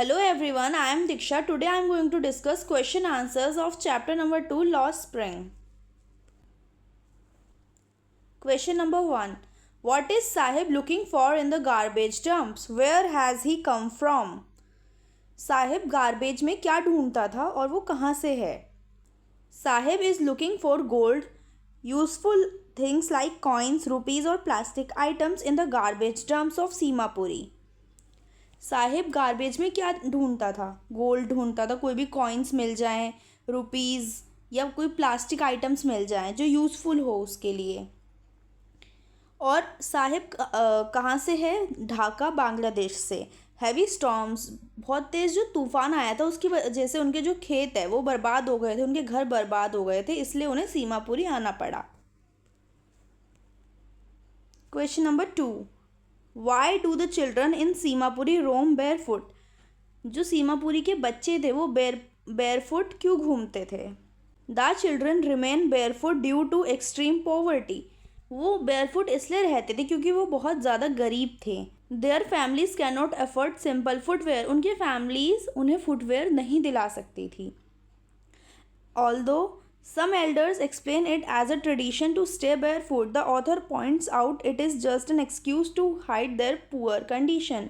Hello everyone, I am Diksha. Today I am going to discuss question answers of chapter number 2 Lost Spring. Question number 1. What is Sahib looking for in the garbage dumps? Where has he come from? Sahib garbage में क्या ढूंढता था और वो कहाँ से है? Sahib is looking for gold, useful things like coins, rupees or plastic items in the garbage dumps of Seemapuri. Sahib garbage में क्या ढूंढता था? गोल्ड ढूंढता था, कोई भी कॉइन्स मिल जाएं, रुपीज़ या कोई प्लास्टिक आइटम्स मिल जाएं जो यूज़फुल हो उसके लिए। और साहिब कहाँ से है? ढाका, बांग्लादेश से। हैवी स्टॉर्म्स, बहुत तेज़ जो तूफ़ान आया था उसकी वजह से उनके जो खेत है वो बर्बाद हो गए थे, उनके घर बर्बाद हो गए थे, इसलिए उन्हें सीमापुरी आना पड़ा। Question number 2. Why do the children in Seemapuri roam barefoot? जो सीमापुरी के बच्चे थे वो बेयरफुट क्यों घूमते थे? The children remain barefoot due to extreme poverty. वो बेयरफुट इसलिए रहते थे क्योंकि वो बहुत ज़्यादा गरीब थे। Their families can not afford simple footwear. उनके फैमिलीज उन्हें फुटवेयर नहीं दिला सकती थी। Although some elders explain it as a tradition to stay barefoot, the author points out it is just an excuse to hide their poor condition.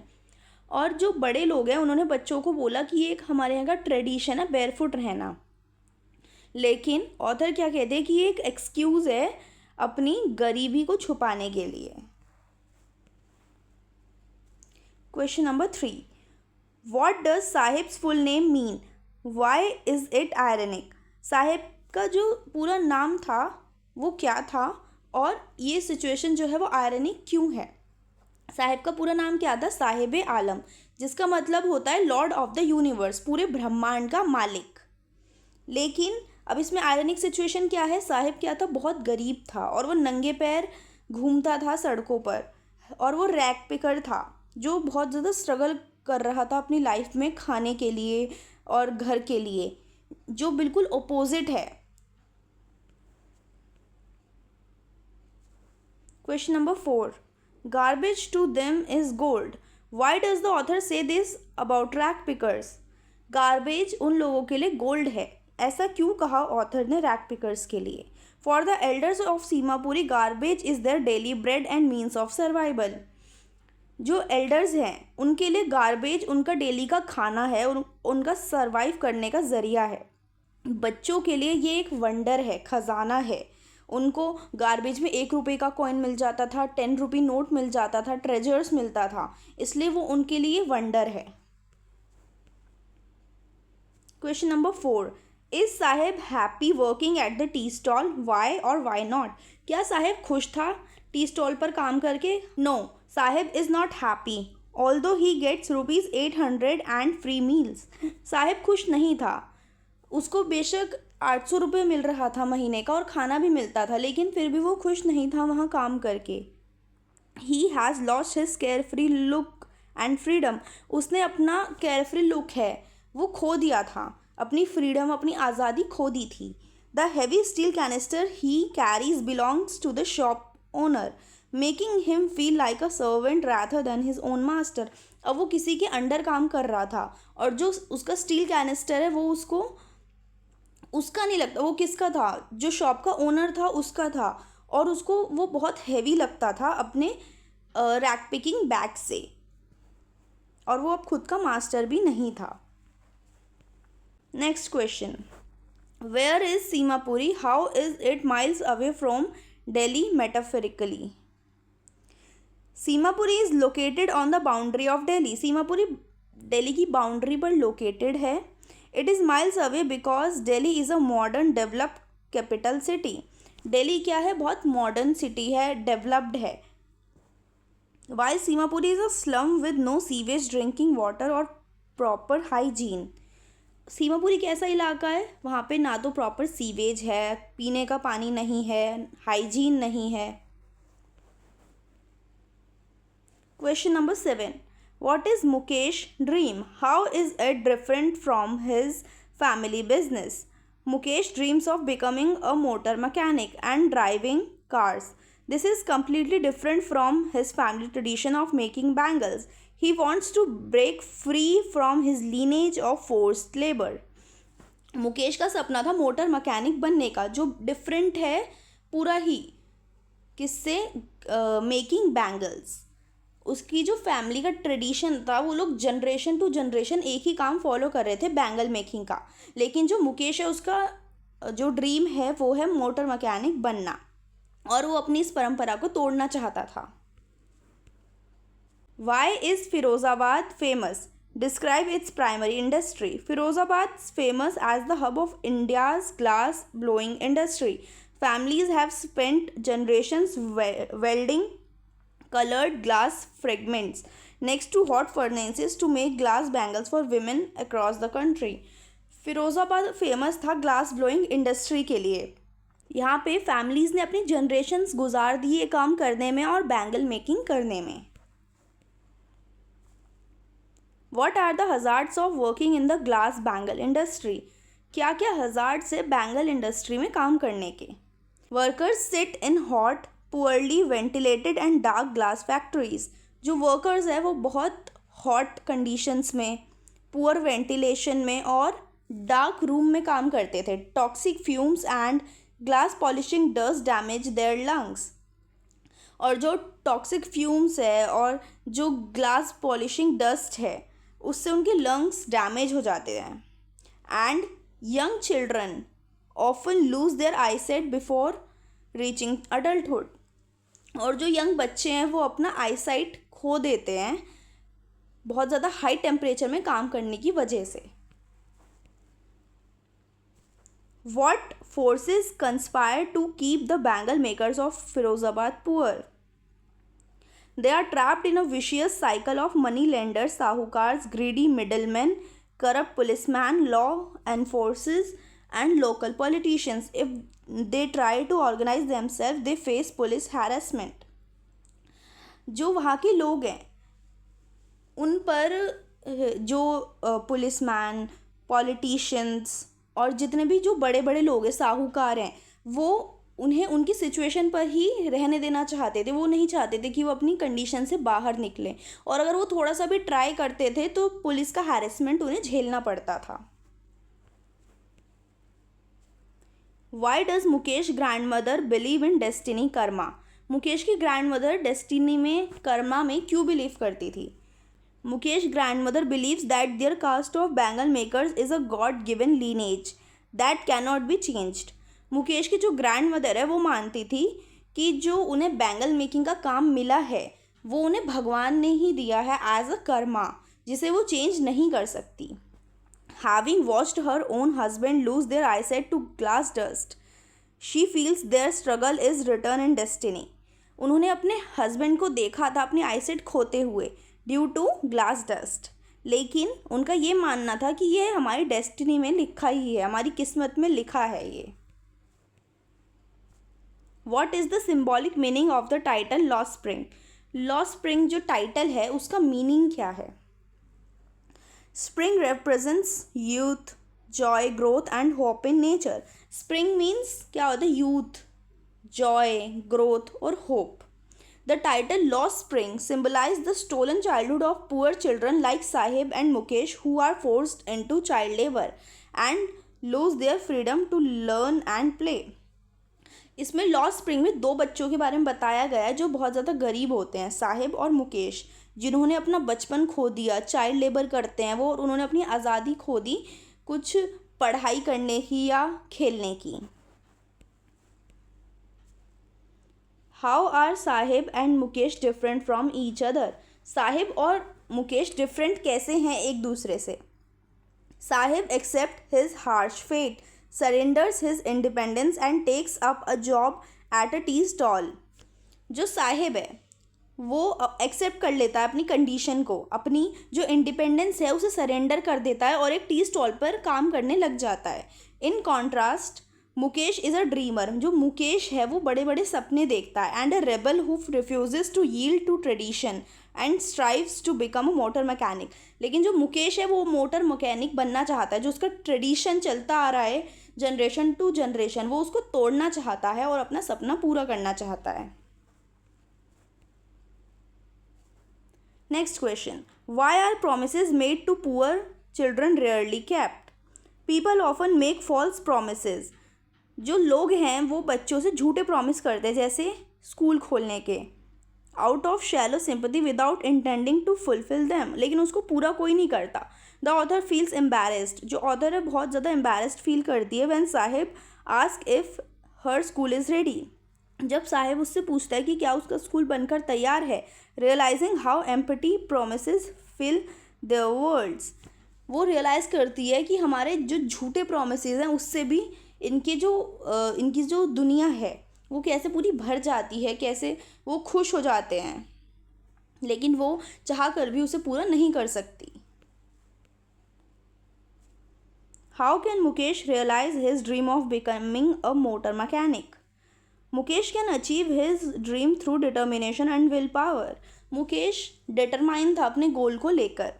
और जो बड़े लोग हैं उन्होंने बच्चों को बोला कि ये एक हमारे यहाँ का ट्रेडिशन है बेयरफुट रहना, लेकिन ऑथर क्या कहते हैं कि ये एक एक्सक्यूज़ है अपनी गरीबी को छुपाने के लिए। Question number 3. What does sahibs full name mean? Why is it ironic? Sahib का जो पूरा नाम था वो क्या था और ये सिचुएशन जो है वो आयरनिक क्यों है? साहिब का पूरा नाम क्या था? साहिब आलम, जिसका मतलब होता है लॉर्ड ऑफ द यूनिवर्स, पूरे ब्रह्मांड का मालिक। लेकिन अब इसमें आयरनिक सिचुएशन क्या है? साहिब क्या था? बहुत गरीब था और वो नंगे पैर घूमता था सड़कों पर, और वो रैक पिकर था जो बहुत ज़्यादा स्ट्रगल कर रहा था अपनी लाइफ में खाने के लिए और घर के लिए, जो बिल्कुल ओपोजिट है। Question number 4. Garbage to them is gold. Why does the author say this about rag pickers? Garbage उन लोगों के लिए गोल्ड है, ऐसा क्यों कहा ऑथर ने रैक पिकर्स के लिए? For the elders of Seemapuri garbage is their daily bread and means of survival. जो एल्डर्स हैं उनके लिए गार्बेज उनका डेली का खाना है और उनका सर्वाइव करने का ज़रिया है। बच्चों के लिए ये एक वंडर है, ख़जाना है। उनको गार्बेज में 1 रुपये का कॉइन मिल जाता था, 10 रुपये नोट मिल जाता था, ट्रेजर्स मिलता था, इसलिए वो उनके लिए वंडर है। Question number 4. Is Saheb happy working at the tea stall? Why और वाई नॉट? क्या साहिब खुश था टी स्टॉल पर काम करके? No, Saheb is not happy although he gets ₹800 and free meals. Saheb खुश नहीं था, उसको बेशक 800 रुपये मिल रहा था महीने का और खाना भी मिलता था, लेकिन फिर भी वो खुश नहीं था वहाँ काम करके। He has lost his care free look and freedom. उसने अपना केयर फ्री लुक है वो खो दिया था, अपनी फ्रीडम, अपनी आज़ादी खो दी थी. The heavy steel canister he carries belongs to the shop owner, making him feel like a servant rather than his own master. अब वो किसी के अंडर काम कर रहा था और जो उसका स्टील कैनिस्टर है वो उसका नहीं लगता, वो किसका था? जो शॉप का ओनर था उसका था, और उसको वो बहुत हैवी लगता था अपने रैक पिकिंग बैग से, और वो अब खुद का मास्टर भी नहीं था. Next question. Where is Seemapuri? How is it miles away from Delhi metaphorically? Seemapuri is located on the boundary of Delhi. Seemapuri Delhi की बाउंड्री पर लोकेटेड है. It is miles away because Delhi is a modern developed capital city. Delhi क्या है? बहुत modern city है, developed है. While Seemapuri is a slum with no sewage, drinking water और proper hygiene. Seemapuri कैसा इलाका है? वहाँ पे ना तो प्रॉपर सीवेज है, पीने का पानी नहीं है, हाइजीन नहीं है. Question number 7. What is Mukesh dream? How is it different from his family business? Mukesh dreams of becoming a motor mechanic and driving cars. This is completely different from his family tradition of making bangles. He wants to break free from his lineage of forced labour. Mukesh का सपना था motor mechanic बनने का, जो different है पूरा ही किससे, making bangles. उसकी जो फैमिली का ट्रेडिशन था, वो लोग जनरेशन टू जनरेशन एक ही काम फॉलो कर रहे थे, बैंगल मेकिंग का। लेकिन जो मुकेश है, उसका जो ड्रीम है वो है मोटर मैकेनिक बनना, और वो अपनी इस परंपरा को तोड़ना चाहता था। Why is Firozabad famous? Describe its primary industry. Firozabad is famous as the hub of India's glass blowing industry. Families have spent generations welding colored glass fragments next to hot furnaces to make glass bangles for women across the country. Firozabad famous था glass blowing industry के लिए। यहाँ पे families ने अपनी generations गुजार दिए काम करने में और बैंगल मेकिंग करने में। What are the hazards of working in the glass bangle industry? क्या क्या hazards है बैंगल इंडस्ट्री में काम करने के? Workers sit in hot, poorly ventilated and dark glass factories. जो workers है वो बहुत hot conditions में, poor ventilation में और dark room में काम करते थे. Toxic fumes and glass polishing dust damage their lungs. और जो टॉक्सिक फ्यूम्स है और जो ग्लास पॉलिशिंग डस्ट है, उससे उनके लंग्स डैमेज हो जाते हैं। And young children often loose their eyesight before reaching adulthood. और जो यंग बच्चे हैं वो अपना आईसाइट खो देते हैं बहुत ज़्यादा हाई टेम्परेचर में काम करने की वजह से। What forces conspire to keep the bangle makers of Firozabad poor? They are trapped in a vicious cycle of money lenders, sahukars, greedy middlemen, corrupt policemen, law enforcers, and local politicians. If they try to organize themselves, they face police harassment. जो वहाँ के लोग हैं उन पर जो policeman, politicians और जितने भी जो बड़े बड़े लोग हैं, साहूकार हैं, वो उन्हें उनकी सिचुएशन पर ही रहने देना चाहते थे। वो नहीं चाहते थे कि वो अपनी कंडीशन से बाहर निकलें, और अगर वो थोड़ा सा भी ट्राई करते थे तो पुलिस का हैरेसमेंट उन्हें झेलना पड़ता था। Why does Mukesh grand mother believe in destiny Karma? Mukesh की ग्रैंड मदर डेस्टिनी में, कर्मा में क्यों बिलीव करती थी? Mukesh grand mother believes that their caste of bangle makers is a God given lineage that can not be changed. Mukesh की जो ग्रैंड मदर है वो मानती थी कि जो उन्हें बैंगल मेकिंग का काम मिला है वो उन्हें भगवान ने ही दिया है एज अ कर्मा, जिसे वो चेंज नहीं कर सकती। Having watched her own husband lose their eyesight to glass dust, she feels their struggle is written in destiny. उन्होंने अपने हस्बैंड को देखा था अपनी आईसाइट खोते हुए ड्यू टू ग्लास डस्ट, लेकिन उनका ये मानना था कि ये हमारी डेस्टिनी में लिखा ही है, हमारी किस्मत में लिखा है ये। What is the symbolic meaning of the title Lost Spring? Lost Spring जो टाइटल है उसका मीनिंग क्या है? Spring represents youth, joy, growth and hope in nature. Spring means क्या होता है? Youth, joy, growth और hope. The title Lost Spring symbolizes the stolen childhood of poor children like Sahib and Mukesh who are forced into child labor and lose their freedom to learn and play. इसमें lost spring में दो बच्चों के बारे में बताया गया है जो बहुत ज़्यादा गरीब होते हैं, साहिब और मुकेश, जिन्होंने अपना बचपन खो दिया, चाइल्ड लेबर करते हैं वो, और उन्होंने अपनी आज़ादी खो दी कुछ पढ़ाई करने की या खेलने की। How are Saheb and Mukesh different from each other? Saheb और मुकेश डिफरेंट कैसे हैं एक दूसरे से? Saheb accept his harsh fate, surrenders his independence and takes up a job at a tea stall. जो साहिब है वो एक्सेप्ट कर लेता है अपनी कंडीशन को, अपनी जो इंडिपेंडेंस है उसे सरेंडर कर देता है और एक टी स्टॉल पर काम करने लग जाता है। In contrast Mukesh is a dreamer, जो मुकेश है वो बड़े बड़े सपने देखता है, and a rebel who refuses to yield to tradition and strives to become a motor mechanic. लेकिन जो मुकेश है वो मोटर मैकेनिक बनना चाहता है, जो उसका ट्रेडिशन चलता आ रहा है जनरेशन टू जनरेशन, वो उसको तोड़ना चाहता है और अपना सपना पूरा करना चाहता है। Next question, why are promises made to poor children rarely kept? People often make false promises. जो लोग हैं वो बच्चों से झूठे प्रॉमिस करते हैं, जैसे स्कूल खोलने के, out of shallow sympathy without intending to fulfil them, लेकिन उसको पूरा कोई नहीं करता। द ऑथर फील्स एम्बेरेस्ड, जो ऑथर है बहुत ज़्यादा एम्बेरेस्ड फील करती है when Saheb ask if her school is ready, जब साहिब उससे पूछता है कि क्या उसका स्कूल बनकर तैयार है। Realising how empty promises fill their worlds, वो रियलाइज़ करती है कि हमारे जो झूठे प्रोमिसेस हैं उससे भी इनकी जो दुनिया है वो कैसे पूरी भर जाती है, कैसे वो खुश हो जाते हैं, लेकिन वो चाह कर भी उसे पूरा नहीं कर सकती। How can Mukesh realise his dream of becoming a motor mechanic? Mukesh can achieve his dream through determination and will power. Mukesh determine था अपने गोल को लेकर।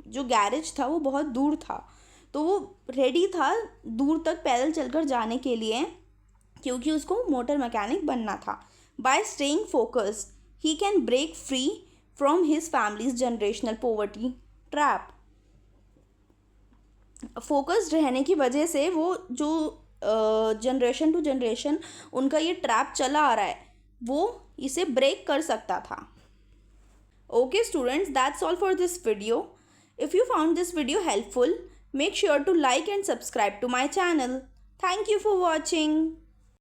जो गैरेज था वो बहुत दूर था, तो वो रेडी था दूर तक पैदल चलकर जाने के लिए, क्योंकि उसको मोटर मैकेनिक बनना था। By staying focused he can break free from his family's generational poverty trap. Focused रहने की वजह से वो जो जनरेशन टू जनरेशन उनका ये ट्रैप चला आ रहा है, वो इसे ब्रेक कर सकता था। Okay students, that's all for this video. If you found this video helpful, make sure to like and subscribe to my channel. Thank you for watching.